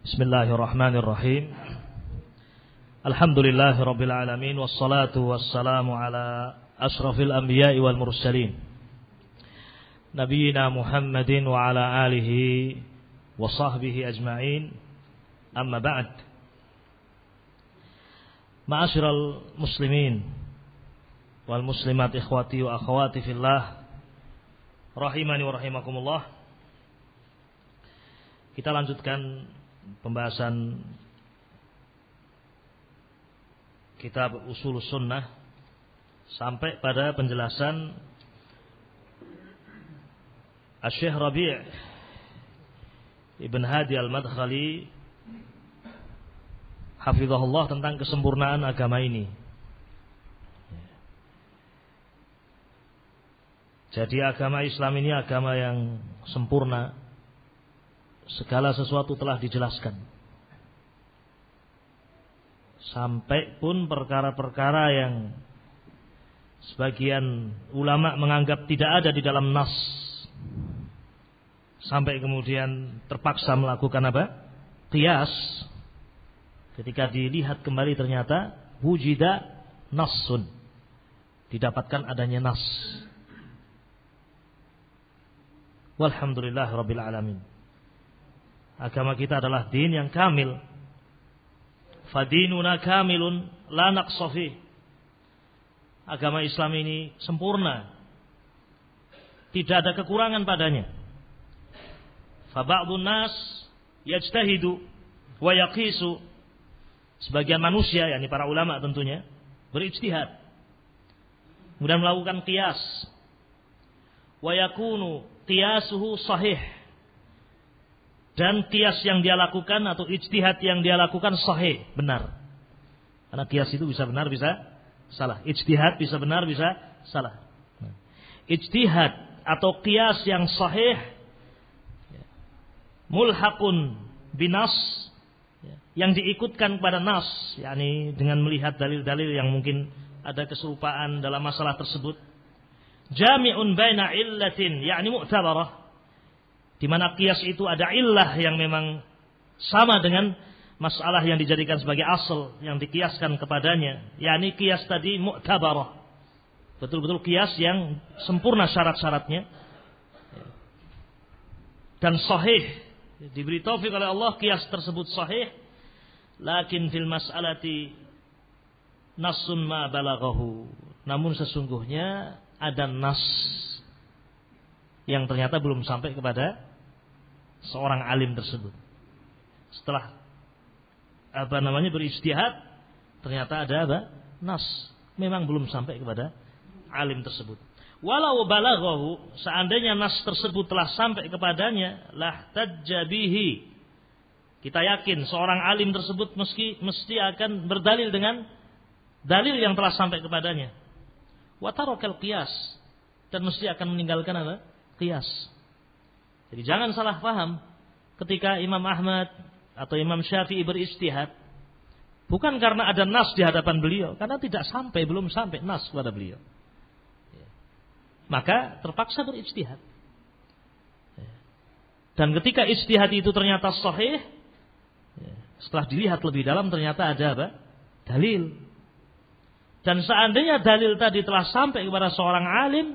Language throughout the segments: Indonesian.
Bismillahirrahmanirrahim. Alhamdulillahirabbil alamin wassalatu wassalamu ala asyrafil anbiya'i wal mursalin. Nabiyina Muhammadin wa ala alihi wa sahbihi ajma'in. Amma ba'd. Ma'asyiral muslimin wal muslimat ikhwati wa akhwati fillah rahimani wa rahimakumullah. Kita lanjutkan pembahasan kitab Ushulus Sunnah sampai pada penjelasan Asy-Syaikh Rabi' Ibn Hadi Al-Madkhali hafizahullah tentang kesempurnaan agama ini. Jadi agama Islam ini agama yang sempurna. Segala sesuatu telah dijelaskan. Sampai pun perkara-perkara yang sebagian ulama menganggap tidak ada di dalam nas. Sampai kemudian terpaksa melakukan apa? Qiyas. Ketika dilihat kembali ternyata wujida nassun. Didapatkan adanya nas. Walhamdulillah rabbil alamin. Agama kita adalah din yang kamil. Fadinuna kamilun la naqsa fi. Agama Islam ini sempurna. Tidak ada kekurangan padanya. Fa ba'dun nas yajtahidu wa yaqisu. Sebagian manusia, yakni para ulama tentunya, berijtihad. Kemudian melakukan qiyas. Wa yakunu qiyasuhu sahih. Dan qiyas yang dia lakukan atau ijtihad yang dia lakukan sahih, benar. Karena qiyas itu bisa benar, bisa salah. Ijtihad bisa benar, bisa salah. Ijtihad atau qiyas yang sahih mulhaqun binas, yang diikutkan pada nas, yakni dengan melihat dalil-dalil yang mungkin ada keserupaan dalam masalah tersebut. Jami'un baina illatin, yakni mu'tabarah, di mana qiyas itu ada illah yang memang sama dengan masalah yang dijadikan sebagai asal yang dikiaskan kepadanya, yakni qiyas tadi mu'tabarah, betul-betul qiyas yang sempurna syarat-syaratnya dan sahih, diberi taufik oleh Allah qiyas tersebut sahih. Lakin fil mas'alati nassun ma balaghahu, namun sesungguhnya ada nas yang ternyata belum sampai kepada seorang alim tersebut. Setelah berijtihad, ternyata ada apa? Nas. Memang belum sampai kepada alim tersebut. Walau balaghahu, seandainya nas tersebut telah sampai kepadanya, lah tajjabihi. Kita yakin seorang alim tersebut mesti akan berdalil dengan dalil yang telah sampai kepadanya. Wa tarakal qiyas, dan mesti akan meninggalkan apa? Qiyas. Jadi jangan salah paham ketika Imam Ahmad atau Imam Syafi'i berijtihad, bukan karena ada nas di hadapan beliau, karena belum sampai nas kepada beliau. Maka terpaksa berijtihad. Dan ketika ijtihad itu ternyata sahih, setelah dilihat lebih dalam ternyata ada apa? Dalil. Dan seandainya dalil tadi telah sampai kepada seorang alim,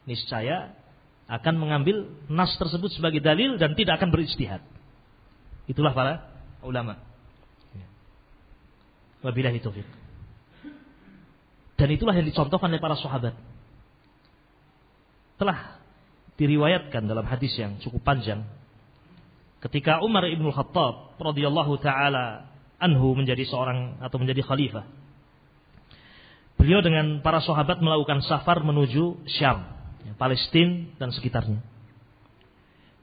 niscaya akan mengambil nas tersebut sebagai dalil dan tidak akan berijtihad. Itulah para ulama. Wabillahi taufiq. Dan itulah yang dicontohkan oleh para sahabat. Telah diriwayatkan dalam hadis yang cukup panjang, ketika Umar ibn Khattab radhiyallahu taala anhu menjadi khalifah, beliau dengan para sahabat melakukan safar menuju Syam, Palestina dan sekitarnya.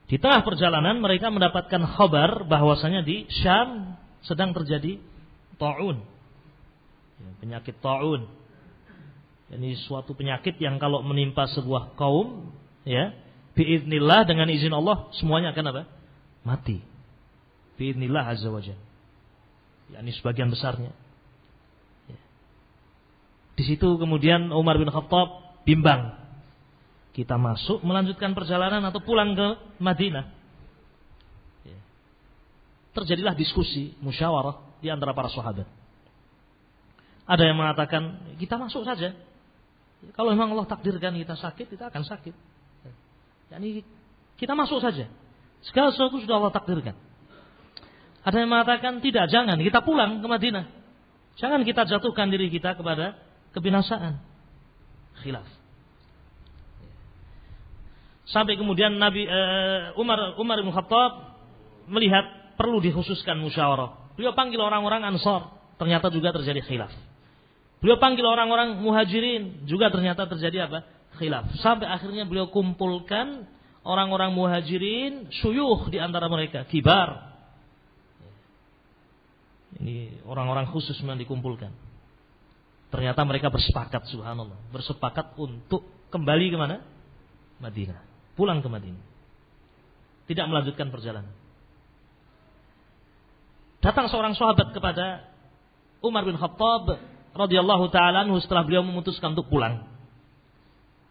Di tengah perjalanan mereka mendapatkan kabar bahwasanya di Syam sedang terjadi ta'un, penyakit ta'un. Ini suatu penyakit yang kalau menimpa sebuah kaum, biiznillah, dengan izin Allah semuanya akan apa? Mati. Biiznillah azza wajalla. Ini sebagian besarnya. Di situ kemudian Umar bin Khattab bimbang. Kita masuk melanjutkan perjalanan atau pulang ke Madinah. terjadilah diskusi, musyawarah di antara para sahabat. Ada yang mengatakan, kita masuk saja. Kalau memang Allah takdirkan kita sakit, kita akan sakit. Yani kita masuk saja. Segala sesuatu sudah Allah takdirkan. Ada yang mengatakan, tidak, jangan, kita pulang ke Madinah. Jangan kita jatuhkan diri kita kepada kebinasaan. Khilaf. Sampai kemudian Umar bin Khattab melihat perlu dikhususkan musyawarah. Beliau panggil orang-orang Ansar, ternyata juga terjadi khilaf. Beliau panggil orang-orang Muhajirin, juga ternyata terjadi apa? Khilaf. Sampai akhirnya beliau kumpulkan orang-orang Muhajirin, syuyukh di antara mereka, kibar. Ini orang-orang khusus memang dikumpulkan. Ternyata mereka bersepakat, subhanallah, bersepakat untuk kembali ke mana? Madinah. Pulang ke Madinah. Tidak melanjutkan perjalanan. Datang seorang sahabat kepada Umar bin Khattab radhiyallahu taala anhu setelah beliau memutuskan untuk pulang.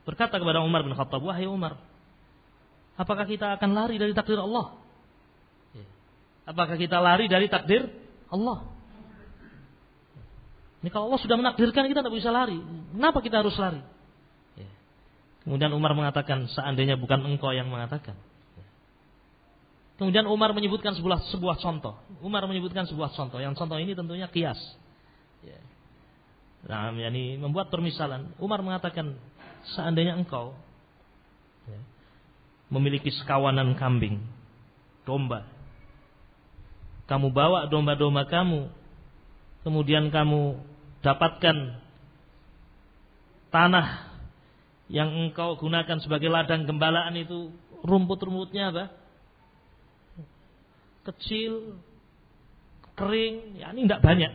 Berkata kepada Umar bin Khattab, "Wahai Umar, apakah kita akan lari dari takdir Allah?" Apakah kita lari dari takdir Allah? Ini kalau Allah sudah menakdirkan, kita tidak bisa lari. Kenapa kita harus lari? Kemudian Umar mengatakan, seandainya bukan engkau yang mengatakan. Kemudian Umar menyebutkan sebuah contoh. Umar menyebutkan sebuah contoh. Yang contoh ini tentunya qiyas. Nah, yani membuat permisalan. Umar mengatakan, seandainya engkau memiliki sekawanan kambing, domba. Kamu bawa domba-domba kamu. Kemudian kamu dapatkan tanah yang engkau gunakan sebagai ladang gembalaan itu, rumput-rumputnya apa? Kecil, kering, ya ini tidak banyak.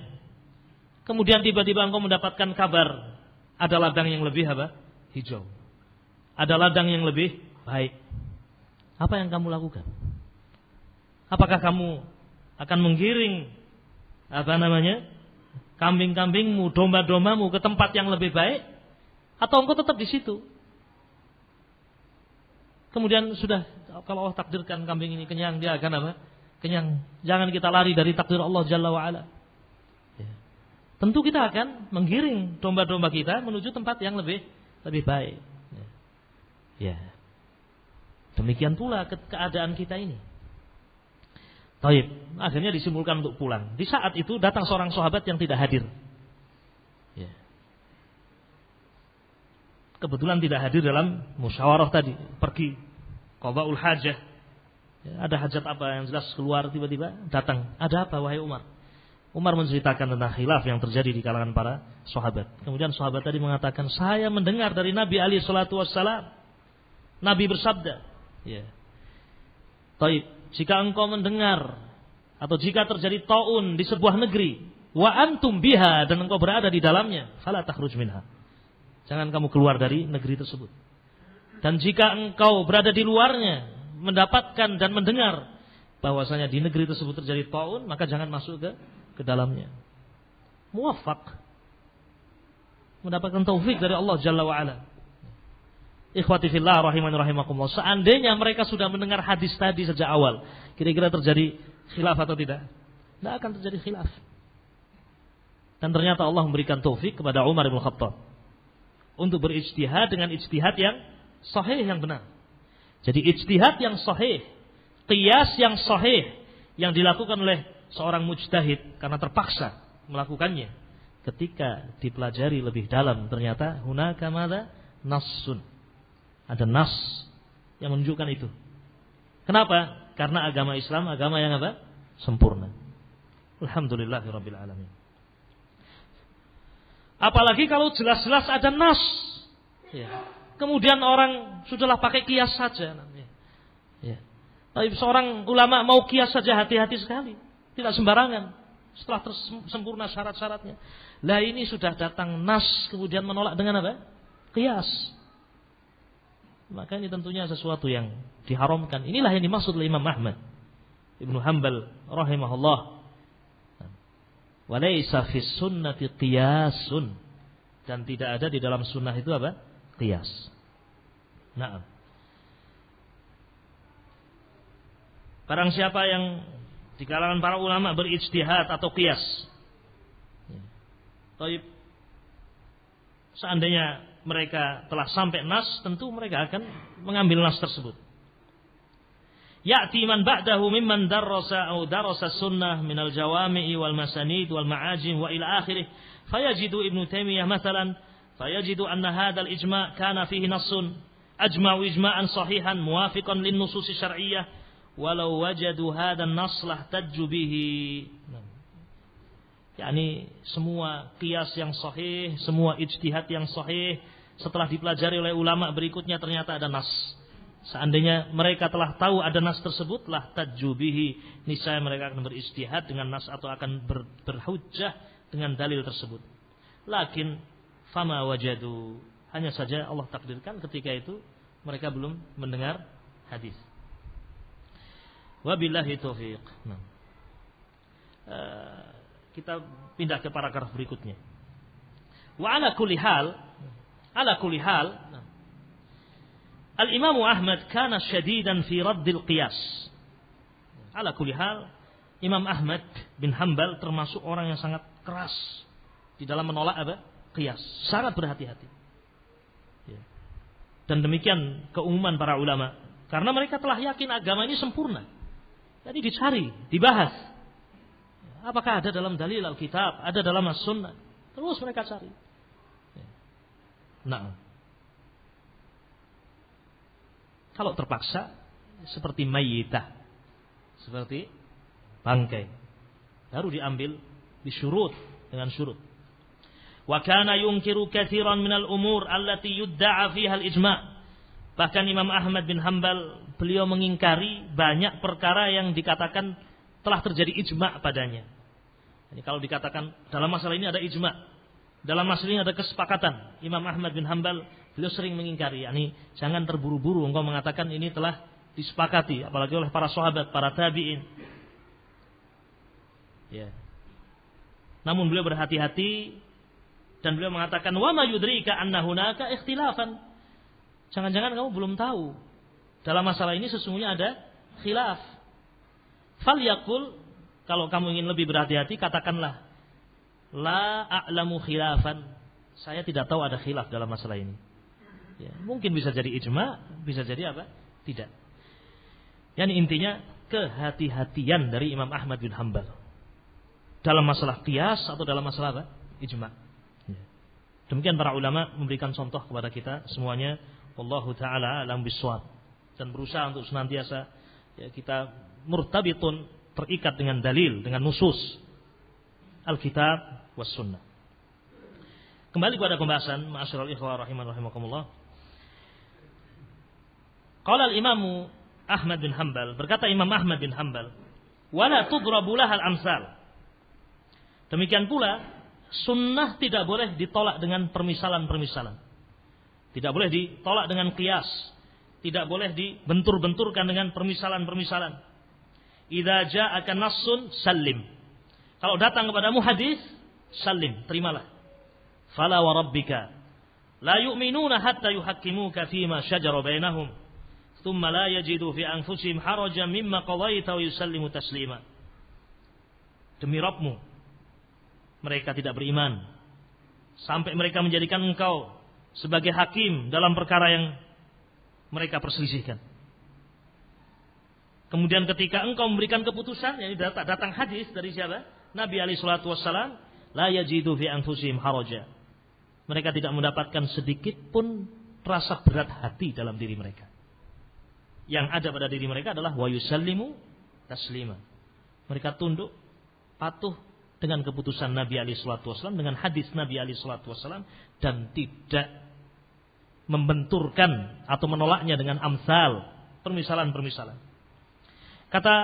Kemudian tiba-tiba engkau mendapatkan kabar, ada ladang yang lebih apa? Hijau. Ada ladang yang lebih baik. Apa yang kamu lakukan? Apakah kamu akan menggiring kambing-kambingmu, domba-dombamu ke tempat yang lebih baik? Atau engkau tetap di situ? Kemudian sudah, kalau Allah takdirkan kambing ini kenyang, dia akan apa? Kenyang. Jangan kita lari dari takdir Allah Jalla wa'ala. Tentu kita akan menggiring domba-domba kita menuju tempat yang lebih baik. Demikian pula keadaan kita ini. Taib. Akhirnya disimpulkan untuk pulang. Di saat itu datang seorang sahabat yang tidak hadir. Kebetulan tidak hadir dalam musyawarah tadi, pergi qada'ul hajah. Ada hajat apa yang jelas keluar, tiba-tiba datang. Ada apa wahai Umar? Umar menceritakan tentang khilaf yang terjadi di kalangan para sahabat. Kemudian sahabat tadi mengatakan, saya mendengar dari Nabi alaihi salatu wassalam, Nabi bersabda, Taib, jika engkau mendengar atau jika terjadi taun di sebuah negeri, wa antum biha, dan engkau berada di dalamnya, fala takhruj minha. Jangan kamu keluar dari negeri tersebut. Dan jika engkau berada di luarnya, mendapatkan dan mendengar bahwasanya di negeri tersebut terjadi taun, maka jangan masuk ke dalamnya. Muwaffaq. Mendapatkan taufik dari Allah Jalla wa'ala. Ikhwati fillah rahimani rahimakumullah. Seandainya mereka sudah mendengar hadis tadi sejak awal, kira-kira terjadi khilaf atau tidak? Tidak akan terjadi khilaf. Dan ternyata Allah memberikan taufik kepada Umar bin Khattab untuk berijtihad dengan ijtihad yang sahih, yang benar. Jadi ijtihad yang sahih, qiyas yang sahih, yang dilakukan oleh seorang mujtahid karena terpaksa melakukannya. Ketika dipelajari lebih dalam, ternyata hunaka madza nassun. Ada nas yang menunjukkan itu. Kenapa? Karena agama Islam agama yang apa? Sempurna. Alhamdulillahirabbil alamin. Apalagi kalau jelas-jelas ada nas. Kemudian orang sudahlah pakai kias saja. Tapi seorang ulama mau kias saja hati-hati sekali. Tidak sembarangan. Setelah sempurna syarat-syaratnya. Lah ini sudah datang nas kemudian menolak dengan apa? Kias. Maka ini tentunya sesuatu yang diharamkan. Inilah yang dimaksud oleh Imam Ahmad Ibnu Hanbal rahimahullah. Walaysa fis sunnati qiyasun, dan tidak ada di dalam sunnah itu apa? Qiyas. Naam. Barang siapa yang Di kalangan para ulama berijtihad atau qiyas. Taib. Seandainya mereka telah sampai nas, tentu mereka akan mengambil nas tersebut. Ya'ti man ba'dahu mimman darrasa aw darasa sunnah minal jawami'i wal masanid wal ma'ajim wa ila akhirih. Fayajidu Ibnu Taimiyah mathalan, fayajidu anna hadzal ijma' kana fihi nassun ajma'u ijma'an sahihan muwafiqan lin nusus syar'iyyah walau wajadu hadzal nass lahtajju bihi. yakni semua qiyas yang sahih, semua ijtihad yang sahih setelah dipelajari oleh ulama berikutnya ternyata ada nas. Seandainya mereka telah tahu ada nas tersebut, lah tajubihi, niscaya mereka akan berijtihad dengan nas atau akan berhujjah dengan dalil tersebut. Lakin fama wajadu, hanya saja Allah takdirkan ketika itu mereka belum mendengar hadis. Wabillahi taufiq. Kita pindah ke paragraf berikutnya. Wa ala kulli hal, Al-Imam Ahmad kana syadidan fi raddil qiyas. Ala kulli hal, Imam Ahmad bin Hanbal termasuk orang yang sangat keras di dalam menolak apa? Qiyas. Sangat berhati-hati. Dan demikian keumuman para ulama. Karena mereka telah yakin agama ini sempurna. Jadi dicari, dibahas. Apakah ada dalam dalil Alkitab, ada dalam As-Sunnah. Terus mereka cari. Nah, kalau terpaksa seperti mayyitah, seperti bangkai, baru diambil disyurut dengan syurut. Wa kana yunkiru katsiran minal umur allati yudda'a fiha al-ijma'. Bahkan Imam Ahmad bin Hanbal beliau mengingkari banyak perkara yang dikatakan telah terjadi ijma' padanya. Jadi kalau dikatakan dalam masalah ini ada ijma', dalam masalah ini ada kesepakatan, Imam Ahmad bin Hanbal beliau sering mengingkari, yakni jangan terburu-buru engkau mengatakan ini telah disepakati, apalagi oleh para sahabat, para tabi'in. Ya. Namun beliau berhati-hati dan beliau mengatakan wa ma yudrika anna hunaka ikhtilafan. Jangan-jangan kamu belum tahu dalam masalah ini sesungguhnya ada khilaf. Falyaqul, kalau kamu ingin lebih berhati-hati, katakanlah la a'lamu khilafan. Saya tidak tahu ada khilaf dalam masalah ini. Ya, mungkin bisa jadi ijma, bisa jadi apa? Tidak. Yani intinya kehati-hatian dari Imam Ahmad bin Hanbal dalam masalah qiyas atau dalam masalah apa? Ijma. Ya. Demikian para ulama memberikan contoh kepada kita semuanya. Wallahu taala alam bisawab. Dan berusaha untuk senantiasa ya, kita murtabitun, terikat dengan dalil, dengan nusus Alkitab was sunnah. Kembali kepada pembahasan, ma'asyiral ikhwah rahimakumullah. Qala al-Imam Ahmad bin Hanbal, berkata Imam Ahmad bin Hanbal, wala tudrabu lahal amsal. Demikian pula sunnah tidak boleh ditolak dengan permisalan-permisalan. Tidak boleh ditolak dengan qiyas. Tidak boleh dibentur-benturkan dengan permisalan-permisalan. Idza ja'aka nassun sallim. Kalau datang kepadamu hadis, sallim, terimalah. Fala wa rabbika la yu'minuna hatta yuhakkimuka fima shajara bainahum thumma la yajidu fi anfusihim harajan mimma qadaita wa yusallimu taslima. Demi Rabbmu, mereka tidak beriman sampai mereka menjadikan engkau sebagai hakim dalam perkara yang mereka perselisihkan. Kemudian ketika engkau memberikan keputusan, yang datang hadis dari siapa? Nabi alaihi salatu wassalam, la yajidu fi anfusihim haraja. Mereka tidak mendapatkan sedikit pun rasa berat hati dalam diri mereka. Yang ada pada diri mereka adalah wa yusallimu taslima. Mereka tunduk, patuh dengan keputusan Nabi alaihi salatu wassalam, dengan hadis Nabi alaihi salatu wassalam, dan tidak membenturkan atau menolaknya dengan amsal, permisalan-permisalan. Kata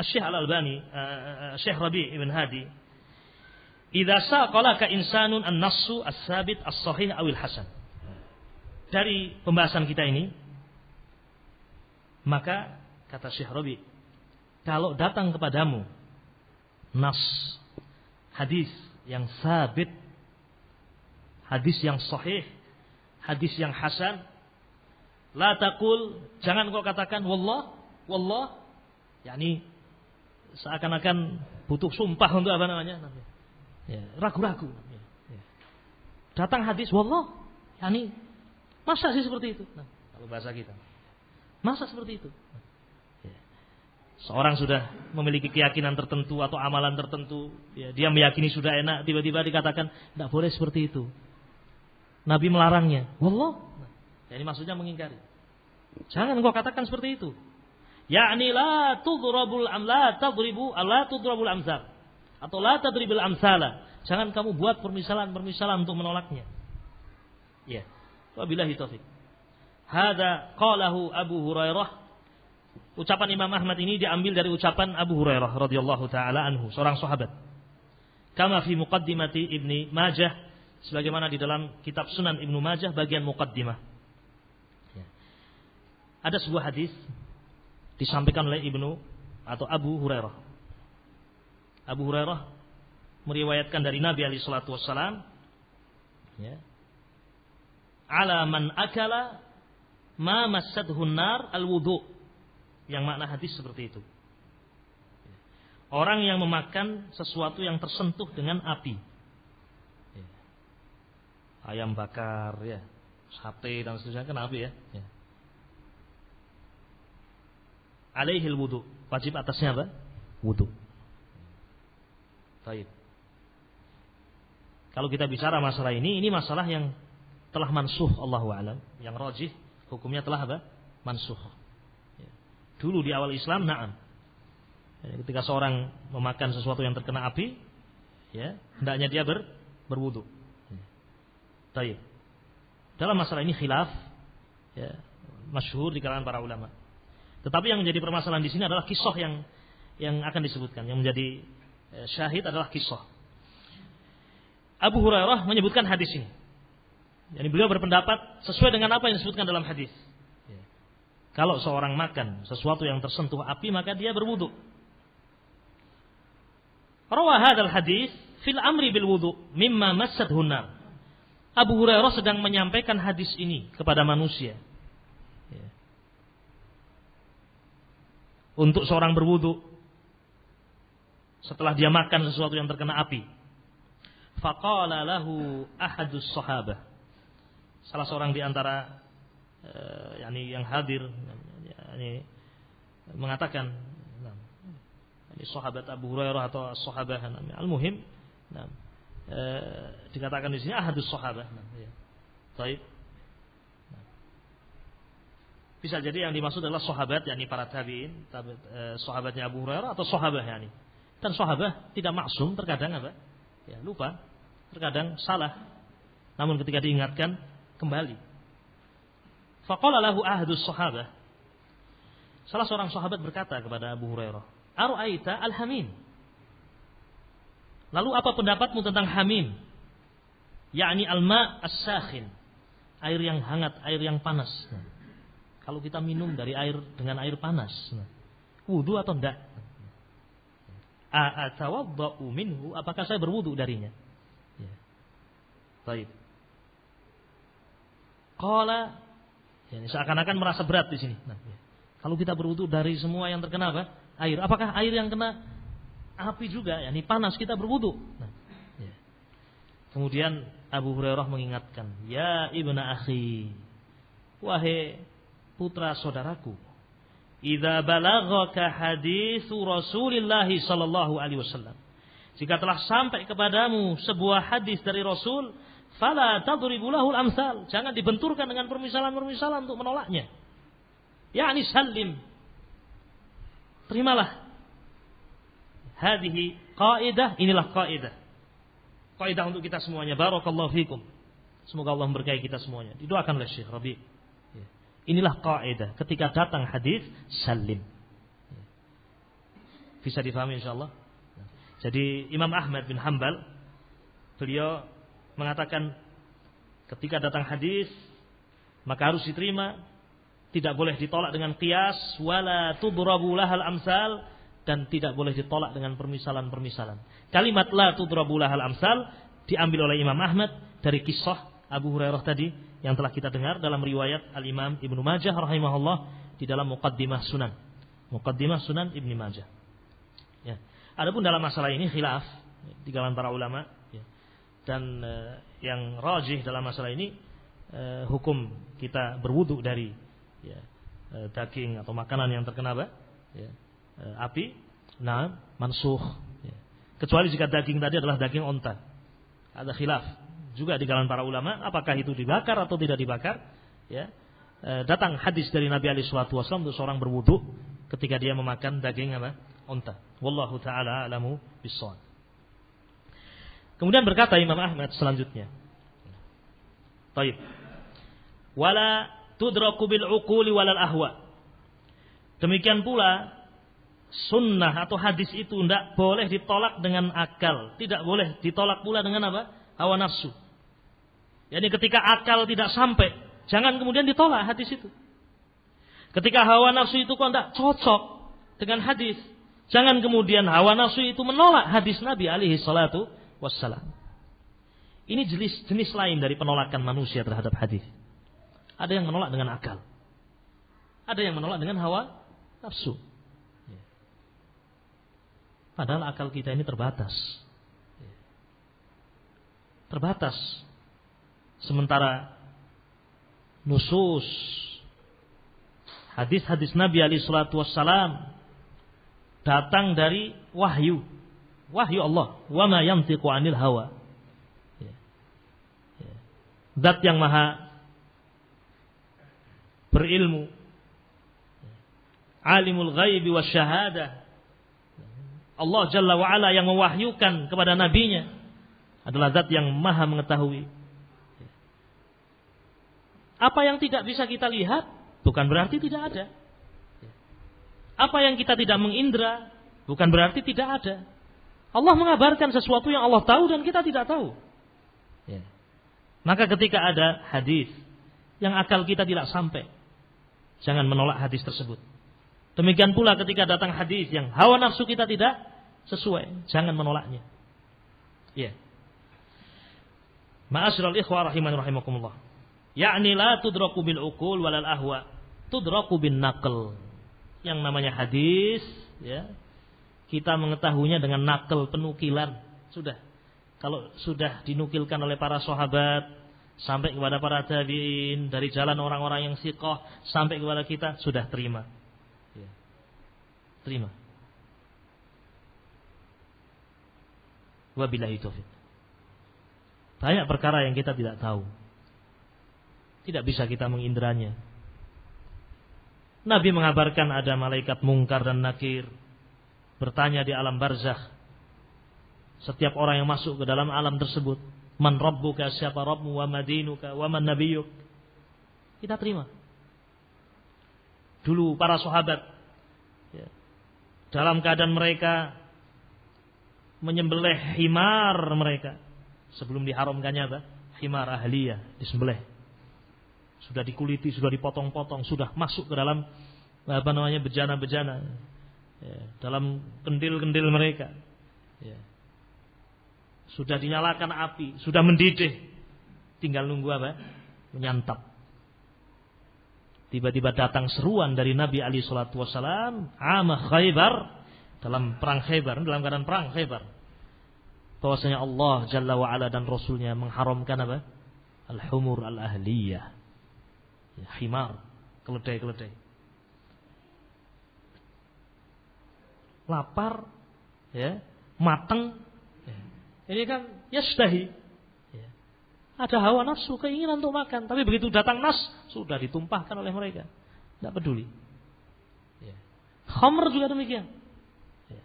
Syekh Al-Albani, Syekh Rabi' ibn Hadi, idza saqalaka insanun an-nassu as-sabit as-sahih awil hasan. Dari pembahasan kita ini, maka kata Syekh Rabi', kalau datang kepadamu nas, hadis yang sabit, hadis yang sahih, hadis yang hasan, la taqul, jangan kau katakan wallah, yakni seakan-akan butuh sumpah untuk apa namanya? Ya, ragu-ragu. Ya. Datang hadis, wallah, yani masa sih seperti itu? Nah, kalau bahasa kita, masa seperti itu? Ya. Seorang sudah memiliki keyakinan tertentu atau amalan tertentu, ya, dia meyakini sudah enak, tiba-tiba dikatakan tidak boleh seperti itu. Nabi melarangnya, wallah. Nah, jadi maksudnya mengingkari. Jangan engkau katakan seperti itu. Yakni la tudribul amsal atau la tadribul amsala. Jangan kamu buat permisalan-permisalan untuk menolaknya. Ya. Wabillahi taufik. Hada qalahu Abu Hurairah. Ucapan Imam Ahmad ini diambil dari ucapan Abu Hurairah radhiyallahu taala anhu, seorang sahabat. Kama fi muqaddimati Ibnu Majah, sebagaimana di dalam kitab Sunan Ibnu Majah bagian muqaddimah. Ya. Ada sebuah hadis disampaikan oleh Ibnu atau Abu Hurairah. Abu Hurairah meriwayatkan dari Nabi alaihi salatu wassalam, ya, ala man akala ma massadhu nar al-wudu, yang makna hadis seperti itu. Orang yang memakan sesuatu yang tersentuh dengan api, ya, ayam bakar, ya, sate dan seterusnya kan api, ya. Alaihil wudu, wajib atasnya apa? Wudu. Baik. Kalau kita bicara masalah ini masalah yang telah mansuh, Allahu a'lam. Yang rajih hukumnya telah apa? Mansuh. Ya. Dulu di awal Islam, na'am. Ya, ketika seorang memakan sesuatu yang terkena api, ya, hendaknya dia berwudu. Ya. Baik. Dalam masalah ini khilaf, ya, masyhur di kalangan para ulama. Tetapi yang menjadi permasalahan di sini adalah kisah yang akan disebutkan. Yang menjadi syahid adalah kisah. Abu Hurairah menyebutkan hadis ini. Yani beliau berpendapat sesuai dengan apa yang disebutkan dalam hadis. Ya. Kalau seorang makan sesuatu yang tersentuh api, maka dia berwudu. Rawa hadzal hadis fil amri bil wudu mimma massadhu nar. Abu Hurairah sedang menyampaikan hadis ini kepada manusia. Ya. Untuk seorang berwudu setelah dia makan sesuatu yang terkena api. Faqala lahu ahadus sahabah. Salah seorang di antara yang hadir mengatakan, ini sahabat Abu Hurairah atau sahabah, al-muhim, dikatakan di sini ahadus sahabah. Baik. Bisa jadi yang dimaksud adalah sahabat, yakni para tabi'in, sahabatnya Abu Hurairah atau sahabah, yakni. Dan sahabah tidak maksum, terkadang apa? Ya, lupa, terkadang salah. Namun ketika diingatkan kembali. Faqala lahu ahadus sahabah. Salah seorang sahabat berkata kepada Abu Hurairah, "Ara'aita al-hamim?" Lalu apa pendapatmu tentang hamim? Yakni al-ma' as-sakhin. Air yang hangat, air yang panas. Kalau kita minum dari air dengan air panas, wudu atau enggak? Atawadda'u minhu, apakah saya berwudu darinya? Ya. Baik. Qala, ya, seakan-akan merasa berat di sini. Nah, ya. Kalau kita berwudu dari semua yang terkena apa? Air. Apakah air yang kena api juga? Ya, ini panas kita berwudu. Nah, ya. Kemudian Abu Hurairah mengingatkan, ya ibna akhi, wahai putra saudaraku, idza balaghaka haditsu Rasulillah sallallahu alaihi wasallam, jika telah sampai kepadamu sebuah hadis dari Rasul, fala tadribu lahul amsal, jangan dibenturkan dengan permisalan-permisalan untuk menolaknya. Yakni salim, terimalah. Hadhihi qaidah, inilah qaidah. Qaidah untuk kita semuanya. Barakallahu fikum. Semoga Allah memberkahi kita semuanya. Didoakan oleh Syekh Rabi'. Inilah kaidah. Ketika datang hadis, salim. Bisa difahami insyaallah. Jadi Imam Ahmad bin Hanbal, beliau mengatakan ketika datang hadis, maka harus diterima, tidak boleh ditolak dengan qiyas, wala tudrabu lahal amsal, dan tidak boleh ditolak dengan permisalan-permisalan. Kalimat la tudrabu lahal amsal diambil oleh Imam Ahmad dari kisah Abu Hurairah tadi yang telah kita dengar dalam riwayat Al-Imam Ibnu Majah rahimahullah di dalam Muqaddimah Sunan Ibnu Majah. Ya. Adapun dalam masalah ini khilaf di kalangan para ulama, ya. Dan yang rajih dalam masalah ini hukum kita berwudu dari ya, daging atau makanan yang terkena ya, api, mansukh. Ya. Kecuali jika daging tadi adalah daging onta, ada khilaf juga di kalangan para ulama, apakah itu dibakar atau tidak dibakar. Ya. Datang hadis dari Nabi alaihi salatu wasallam untuk seorang berwudu ketika dia memakan daging onta. Wallahu taala alamu bissawab. Kemudian berkata Imam Ahmad selanjutnya. Baik. Wala tudraku bil uquli walal ahwa. Demikian pula sunnah atau hadis itu tidak boleh ditolak dengan akal, tidak boleh ditolak pula dengan apa? Hawa nafsu. Yani ketika akal tidak sampai, jangan kemudian ditolak hadis itu. Ketika hawa nafsu itu kok tidak cocok dengan hadis, jangan kemudian hawa nafsu itu menolak hadis Nabi alaihi salatu wassalam. Ini jenis lain dari penolakan manusia terhadap hadis. Ada yang menolak dengan akal, ada yang menolak dengan hawa nafsu. Padahal akal kita ini terbatas. Terbatas. Sementara nusus hadis-hadis Nabi alaihi salatu wassalam datang dari wahyu Allah, wa ma yantiqu 'anil hawa. Zat yang maha berilmu, alimul ghaibi wasyahadah. Allah Jalla wa Ala yang mewahyukan kepada nabinya adalah zat yang maha mengetahui. Apa yang tidak bisa kita lihat bukan berarti tidak ada. Apa yang kita tidak mengindra bukan berarti tidak ada. Allah mengabarkan sesuatu yang Allah tahu dan kita tidak tahu. Maka ketika ada hadis yang akal kita tidak sampai, jangan menolak hadis tersebut. Demikian pula ketika datang hadis yang hawa nafsu kita tidak sesuai, jangan menolaknya. Ya. Ma'asyiral ikhwah rahimani rahimakumullah. Ya'ni la tudraku bil uqul walal ahwa, tudraku bin naql. Yang namanya hadis, ya. Kita mengetahuinya dengan naql, penukilan. Sudah. Kalau sudah dinukilkan oleh para sahabat sampai kepada para tabi'in dari jalan orang-orang yang siqah sampai kepada kita, sudah terima. Ya. Terima. Wabillahi taufiq. Banyak perkara yang kita tidak tahu, tidak bisa kita mengindranya. Nabi mengabarkan ada malaikat mungkar dan nakir bertanya di alam barzakh. Setiap orang yang masuk ke dalam alam tersebut, man rabbuka, siapa Rabbmu, wa madinuka, wa man nabiyyuk. Kita terima. Dulu para sahabat, ya, dalam keadaan mereka menyembelih himar mereka sebelum diharamkannya apa? Himar ahliyah, disembelih. Sudah dikuliti, sudah dipotong-potong, sudah masuk ke dalam bejana-bejana, ya, dalam kendil-kendil mereka. Ya. Sudah dinyalakan api, sudah mendidih, tinggal nunggu apa? Menyantap. Tiba-tiba datang seruan dari Nabi alaihi salatu wasallam, Amah Khaybar, dalam perang Khaybar, dalam keadaan perang Khaybar, bahwasanya Allah Jalla wa Ala dan Rasulnya mengharamkan apa? Al-humur al-ahliyah, ya, himar, keledai-keledai. Lapar, ya, mateng. Ini kan yashtahi. Ya. Ada hawa nafsu, keinginan untuk makan. Tapi begitu datang nas, sudah ditumpahkan oleh mereka. Tidak peduli. Ya. Khamr juga demikian. Ya.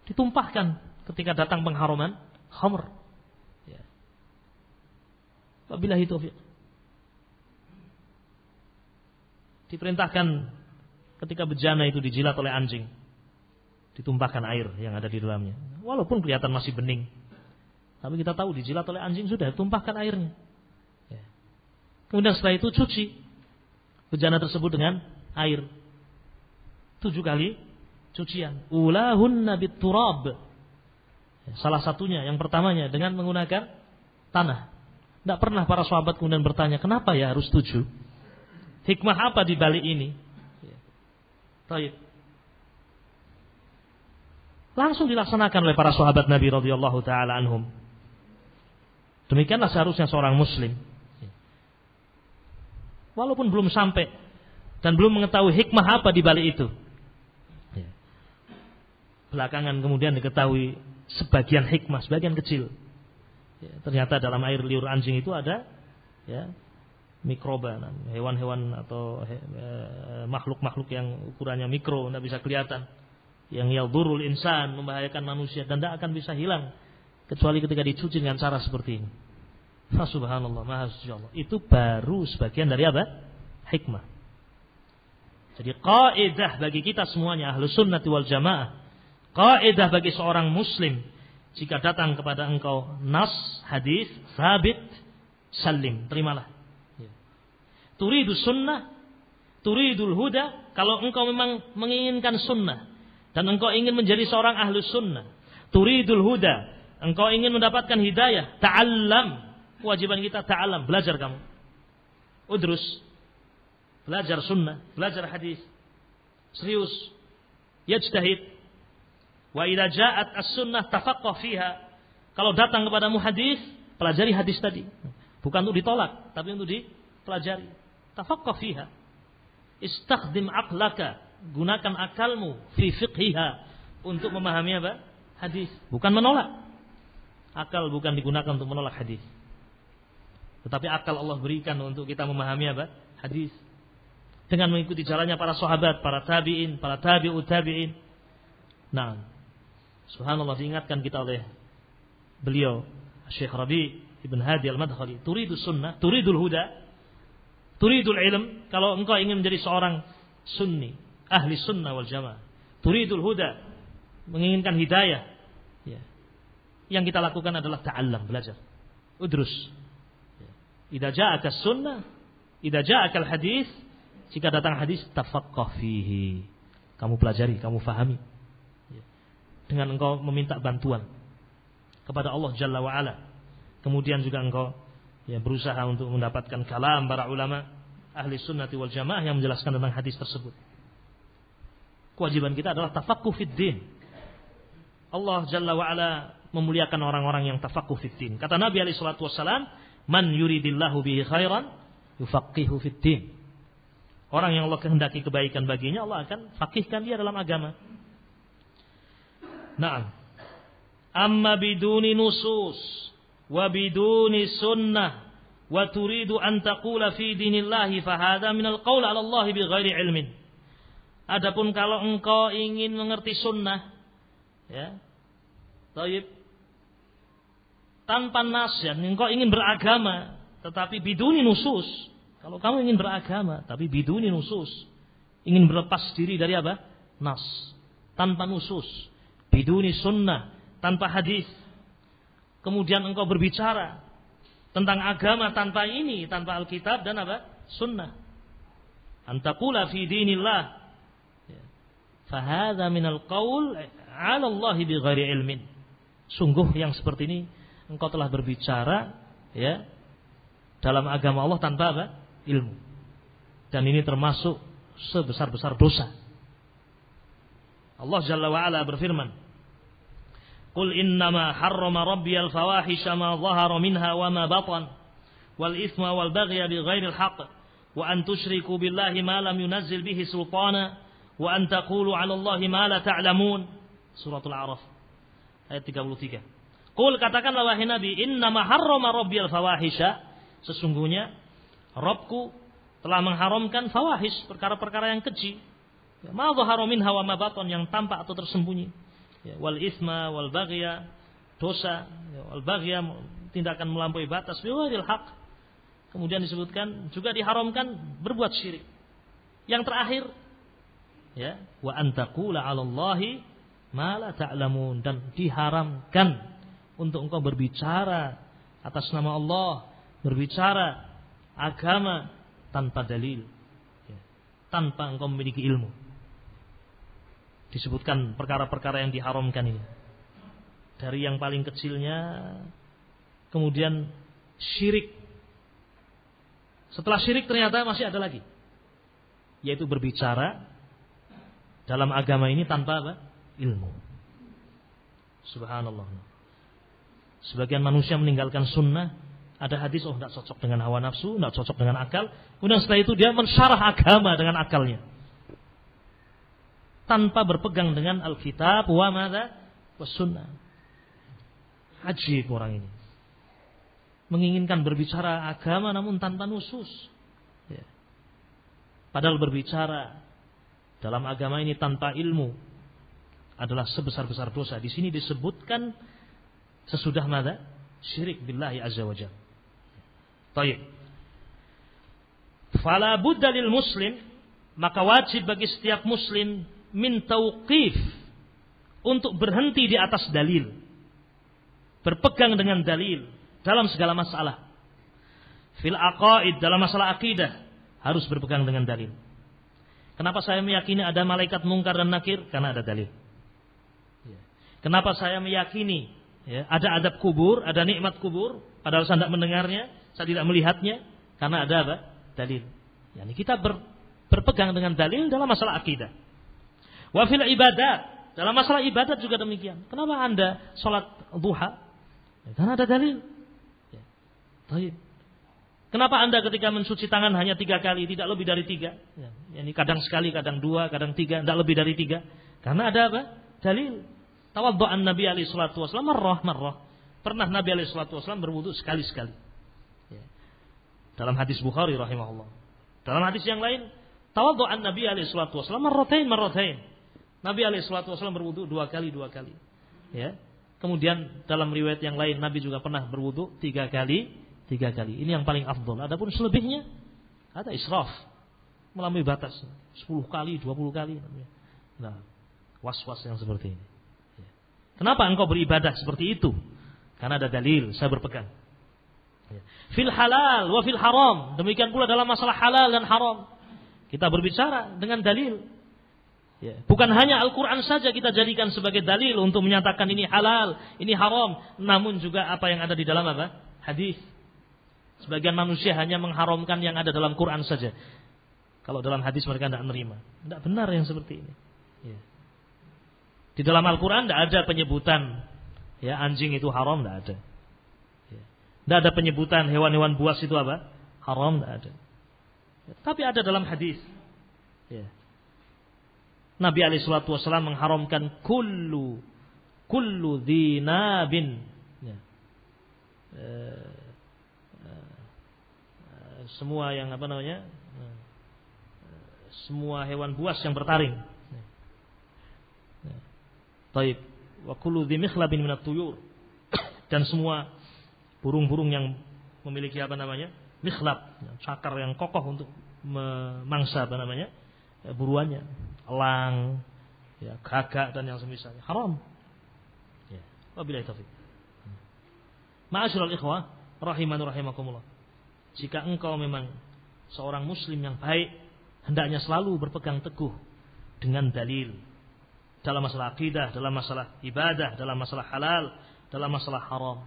Ditumpahkan ketika datang pengharaman khamr. Ya. Wabillahi taufiq. Diperintahkan ketika bejana itu dijilat oleh anjing, ditumpahkan air yang ada di dalamnya. Walaupun kelihatan masih bening, tapi kita tahu dijilat oleh anjing, sudah tumpahkan airnya. Ya. Kemudian setelah itu cuci bejana tersebut dengan air. 7 kali cucian. Ulahunna biturab. Ya, salah satunya, yang pertamanya dengan menggunakan tanah. Tidak pernah para sahabat kemudian bertanya, kenapa ya harus 7? Hikmah apa di balik ini? Ya. Baik. Langsung dilaksanakan oleh para sahabat Nabi radhiyallahu taala anhum. Demikianlah seharusnya seorang muslim. Walaupun belum sampai dan belum mengetahui hikmah apa di balik itu. Belakangan kemudian diketahui sebagian hikmah, sebagian kecil. Ternyata dalam air liur anjing itu ada mikroba, hewan-hewan atau makhluk-makhluk yang ukurannya mikro, tidak bisa kelihatan, yang yadurul insan, membahayakan manusia dan tidak akan bisa hilang kecuali ketika dicuci dengan cara seperti ini. Subhanallah, maha suci Allah. Itu baru sebagian dari apa? Hikmah. Jadi kaidah bagi kita semuanya Ahlus Sunnati wal Jamaah, kaidah bagi seorang muslim, jika datang kepada engkau nas, hadis, sabit, salim, terimalah. Turidu sunnah, turidul huda, kalau engkau memang menginginkan sunnah dan engkau ingin menjadi seorang Ahlus Sunnah, turidul huda, engkau ingin mendapatkan hidayah, ta'allam. Kewajiban kita ta'alam, belajar kamu. Udrus, belajar sunnah, belajar hadis. Serius. Yajtahid. Wa idza ja'at as-sunnah tafaqqah fiha. Kalau datang kepadamu hadis, pelajari hadis tadi. Bukan untuk ditolak, tapi untuk dipelajari. Tafaqqah fiha. Istakhdim aqlaka, gunakan akalmu fi fiqhiha untuk memahami apa? Hadis, bukan menolak. Akal bukan digunakan untuk menolak hadis. Tetapi akal Allah berikan untuk kita memahami apa? Hadis. Dengan mengikuti jalannya para sahabat, para tabi'in, para tabi'ut tabi'in. Nah, subhanallah, diingatkan kita oleh beliau Syekh Rabi' Ibn Hadi Al-Madkhali, turidu sunnah, turidul huda, turidul ilm. Kalau engkau ingin menjadi seorang sunni, ahli sunnah wal jamaah, turidul huda, menginginkan hidayah, yang kita lakukan adalah ta'allam, belajar. Udrus. Idza ja'aka sunnah, idza ja'aka al-hadis, jika datang hadis, tafaqqah fihi. Kamu pelajari, kamu fahami. Dengan engkau meminta bantuan kepada Allah Jalla wa Ala. Kemudian juga engkau berusaha untuk mendapatkan kalam para ulama ahli sunnati wal jamaah yang menjelaskan tentang hadis tersebut. Kewajiban kita adalah tafaqquh fid din. Allah Jalla wa Ala memuliakan orang-orang yang tafaqquh fid din. Kata Nabi alaihi salatu wassalam, man yuridillahu bihi khairan yufaqihu fid din. Orang yang Allah kehendaki kebaikan baginya, Allah akan faqihkan dia dalam agama. Naam. Amma biduni nusus wa biduni sunnah wa turidu an taqula fi dinillahi fa hadha min al-qaul 'ala Allah bighairi ilmin. Adapun kalau engkau ingin mengerti sunnah, Taib, tanpa nas, engkau ingin beragama tetapi biduni nusus. Kalau kamu ingin beragama tapi biduni nusus, ingin berlepas diri dari apa? Nas, tanpa nusus, biduni sunnah, tanpa hadis. Kemudian engkau berbicara tentang agama tanpa ini, tanpa Alkitab dan apa? Sunnah. Antaqula fi dinillah. Fahadha minal qaul 'ala Allah bighairi ilmin. Sungguh yang seperti ini engkau telah berbicara dalam agama Allah tanpa apa? Ilmu. Dan ini termasuk sebesar-besar dosa. Allah Jalla wa Ala berfirman, "Qul innama harrama rabbiyal fawahisha ma dhahara minha wa ma batan wal itsma wal baghya bighairil haqq wa an tusyriku billahi ma lam yunazzil bihi sultana wa an taqulu 'ala Allahi ma la ta'lamun." Suratul A'raf ayat 33. Qul, katakanlah wahai Nabi, innama harrama rabbiyal fawahisha, sesungguhnya Rabbku telah mengharamkan fawahish, perkara-perkara yang keji. Ma dhahara minha wa ma batan, yang tampak atau tersembunyi. Wal isma wal baghya, dosa, wal baghya, tindakan melampaui batas, bighairil haq. Kemudian disebutkan juga diharamkan berbuat syirik. Yang terakhir, wa antaqula 'ala Allahi ma la ta'lamun, dan diharamkan untuk engkau berbicara atas nama Allah, berbicara agama tanpa dalil, tanpa engkau memiliki ilmu. Disebutkan perkara-perkara yang diharamkan ini, dari yang paling kecilnya, kemudian syirik. Setelah syirik ternyata masih ada lagi, yaitu berbicara dalam agama ini tanpa apa? Ilmu. Subhanallah. Sebagian manusia meninggalkan sunnah, ada hadis, oh tidak cocok dengan hawa nafsu, tidak cocok dengan akal. Kemudian setelah itu dia mensyarah agama dengan akalnya, tanpa berpegang dengan Alkitab wa madza was sunnah. Ajib orang ini. Menginginkan berbicara agama namun tanpa nusus. Ya. Padahal berbicara dalam agama ini tanpa ilmu adalah sebesar-besar dosa. Di sini disebutkan sesudah madza? Syirik billahi azza wa jalla. Baik. Fala budda lil muslim, maka wajib bagi setiap muslim min tauqif, untuk berhenti di atas dalil, berpegang dengan dalil dalam segala masalah. Fil aqaid, dalam masalah akidah harus berpegang dengan dalil. Kenapa saya meyakini ada malaikat mungkar dan nakir? Karena ada dalil. Kenapa saya meyakini ada adab kubur, ada nikmat kubur, padahal saya tidak mendengarnya, saya tidak melihatnya? Karena ada apa? Dalil. Yani kita berpegang dengan dalil dalam masalah akidah. Wa fil ibadat, dalam masalah ibadat juga demikian. Kenapa Anda sholat duha? Karena ada dalil. Baik. Kenapa Anda ketika mencuci tangan hanya 3 kali, tidak lebih dari 3? Yani kadang sekali, kadang 2, kadang 3, tidak lebih dari 3. Karena ada apa? Dalil. Tawaddu'an Nabi alaihi salatu wasallam marrah. Pernah Nabi alaihi salatu wasallam berwudu sekali-sekali. Dalam hadis Bukhari rahimahullah. Dalam hadis yang lain, tawaddu'an Nabi alaihi salatu wasallam marratain. Nabi alaihi salatu wasallam berwudu 2 kali. Ya. Kemudian dalam riwayat yang lain Nabi juga pernah berwudu 3 kali. Ini yang paling afdol. Adapun selebihnya ada israf, melampaui batas, 10 kali, 20 kali. Nah, was-was yang seperti ini. Kenapa engkau beribadah seperti itu? Karena ada dalil, saya berpegang. Fil halal wa fil haram. Demikian pula dalam masalah halal dan haram. Kita berbicara dengan dalil. Bukan hanya Al-Quran saja kita jadikan sebagai dalil untuk menyatakan ini halal, ini haram. Namun juga apa yang ada di dalam apa? Hadis. Sebagian manusia hanya mengharamkan yang ada dalam Quran saja. Kalau dalam hadis mereka tidak menerima. Tidak benar yang seperti ini. Di dalam Al-Quran tidak ada penyebutan anjing itu haram, tidak ada. Tidak ada penyebutan hewan-hewan buas itu apa? Haram, tidak ada. Tapi ada dalam hadis. Nabi alaihi salatu wasallam mengharamkan kullu dhinabin. Semua yang semua hewan buas yang bertaring. Taib. Wa kullu dhi mikhlabin minat tuyur. Dan semua burung-burung yang memiliki mikhlab, cakar yang kokoh untuk memangsa buruannya, elang, gagak dan yang semisalnya, haram. Wabillahi taufik. Ma'asyiral ikhwah rahimani rahimakumullah. Jika engkau memang seorang muslim yang baik, hendaknya selalu berpegang teguh dengan dalil dalam masalah akidah, dalam masalah ibadah, dalam masalah halal, dalam masalah haram.